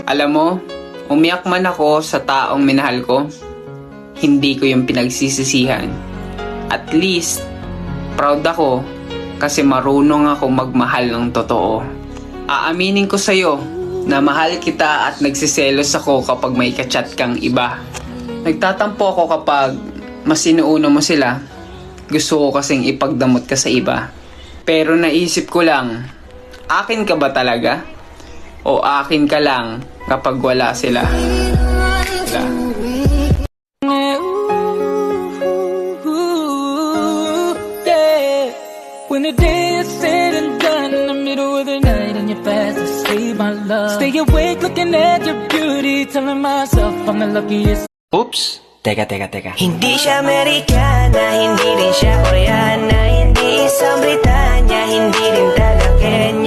Alam mo, umiyak man ako sa taong minahal ko, hindi ko yung pinagsisisihan. At least, proud ako kasi marunong ako magmahal ng totoo. Aaminin ko sa'yo na mahal kita at nagsiselos ako kapag may kachat kang iba. Nagtatampo ako kapag mas inuuna mo sila. Gusto ko kasing ipagdamot ka sa iba. Pero naisip ko lang, akin ka ba talaga? O akin ka lang kapag wala sila? When the day is said and done, in the middle of the night and you're fast asleep, my love. Stay awake looking at your beauty, telling myself I'm the luckiest. Oops! Teka. Hindi siya Amerikana, hindi rin siya Koreana, hindi isang Britanya, hindi rin taga Kenya.